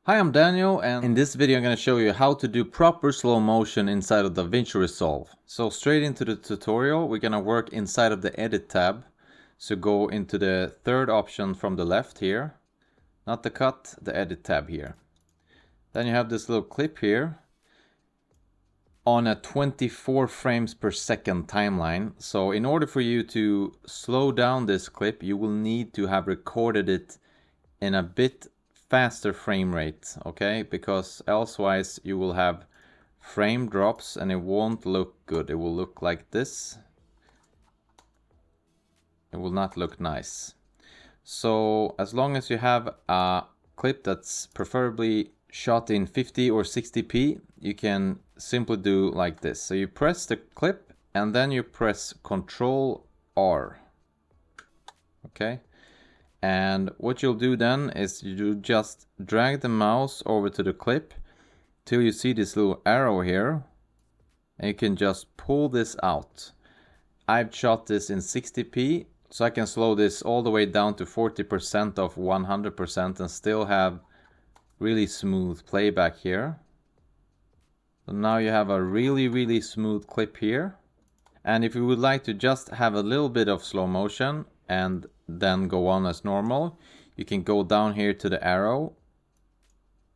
Hi, I'm Daniel, and in this video I'm going to show you how to do proper slow motion inside of Davinci Resolve. So straight into the tutorial, we're going to work inside of the Edit tab. So go into the third option from the left here, not the cut, the Edit tab here. Then you have this little clip here on a 24 frames per second timeline. So in order for you to slow down this clip, you will need to have recorded it in a bit faster frame rate, okay? Because elsewise you will have frame drops and it won't look good. It will look like this. It will not look nice. So as long as you have a clip that's preferably shot in 50 or 60p, you can simply do like this. So you press the clip and then you press Ctrl R, okay? And what you'll do then is you just drag the mouse over to the clip till you see this little arrow here, and you can just pull this out. I've shot this in 60p, so I can slow this all the way down to 40% of 100% and still have really smooth playback here. So now you have a really smooth clip here. And if you would like to just have a little bit of slow motion and then go on as normal, you can go down here to the arrow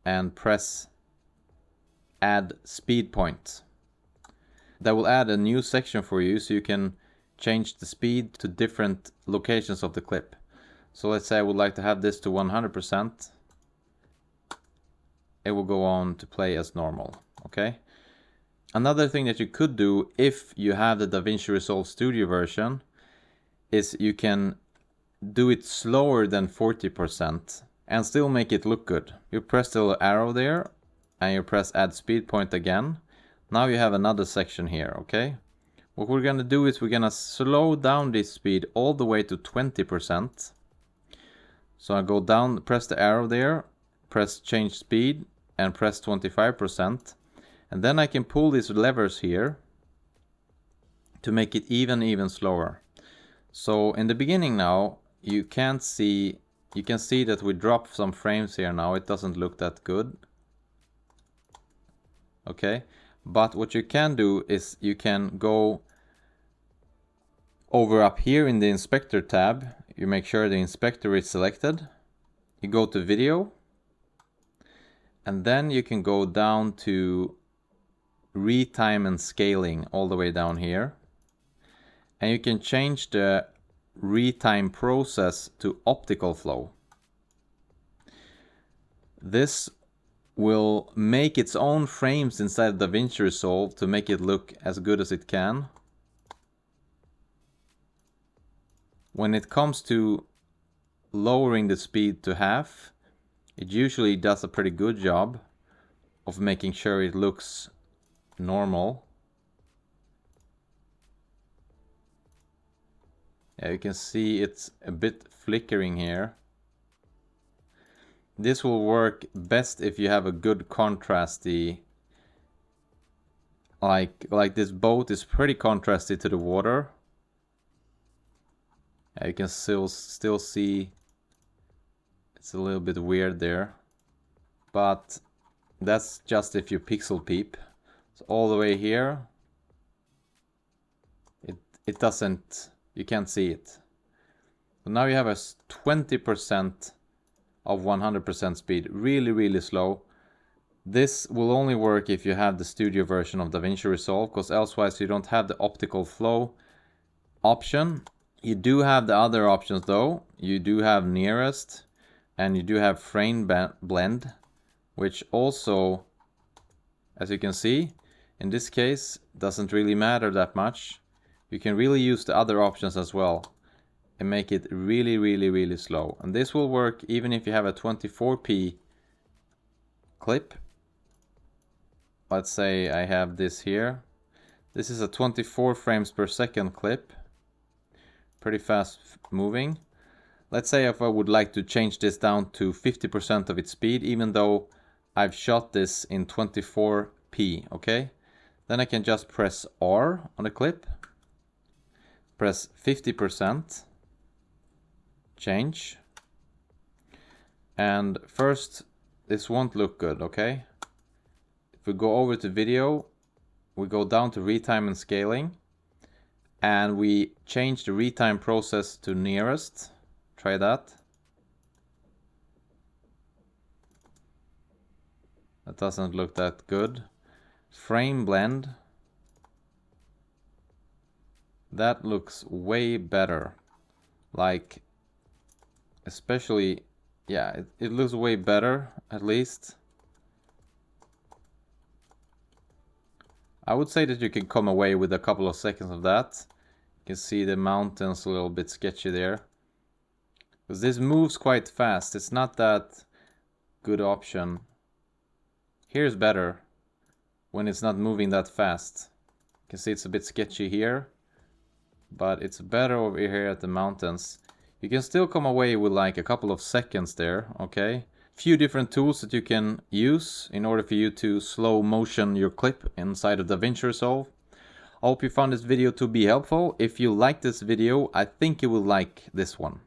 and press add speed point. That will add a new section for you so you can change the speed to different locations of the clip. So let's say I would like to have this to 100%. It will go on to play as normal, okay? Another thing that you could do if you have the Davinci Resolve Studio version is you can do it slower than 40% and still make it look good. You press the little arrow there and you press add speed point again. Now you have another section here, okay? What we're gonna do is we're gonna slow down this speed all the way to 20%. So I go down, press the arrow there, press change speed and press 25%. And then I can pull these levers here to make it even slower. So in the beginning now, you can see that we drop some frames here now. It doesn't look that good. Okay, but what you can do is you can go over up here in the inspector tab. You make sure the inspector is selected. You go to video. And then you can go down to retime and scaling all the way down here. And you can change the retime process to optical flow. This will make its own frames inside Davinci Resolve to make it look as good as it can. When it comes to lowering the speed to half, it usually does a pretty good job of making sure it looks normal. Yeah, you can see it's a bit flickering here. This will work best if you have a good contrasty, like this boat is pretty contrasty to the water. Yeah, you can still see it's a little bit weird there, but that's just if you pixel peep. So all the way here, it doesn't, you can't see it. So now you have a 20% of 100% speed, really slow. This will only work if you have the studio version of Davinci Resolve, because elsewise you don't have the optical flow option. You do have the other options though. You do have nearest and you do have frame blend, which also, as you can see, in this case doesn't really matter that much. You can really use the other options as well and make it really slow. And this will work even if you have a 24p clip. Let's say I have this here. This is a 24 frames per second clip. Pretty fast moving. Let's say if I would like to change this down to 50% of its speed, even though I've shot this in 24p, okay? Then I can just press R on the clip. Press 50%. Change. And first this won't look good, okay? If we go over to video, we go down to retime and scaling, and we change the retime process to nearest. Try that. That doesn't look that good. Frame blend. That looks way better. Like, especially, yeah, it looks way better, at least. I would say that you can come away with a couple of seconds of that. You can see the mountains a little bit sketchy there. Because this moves quite fast. It's not that good option. Here's better when it's not moving that fast. You can see it's a bit sketchy here, but it's better over here at the mountains. You can still come away with like a couple of seconds there, okay? Few different tools that you can use in order for you to slow motion your clip inside of Davinci Resolve. I hope you found this video to be helpful. If you like this video, I think you will like this one.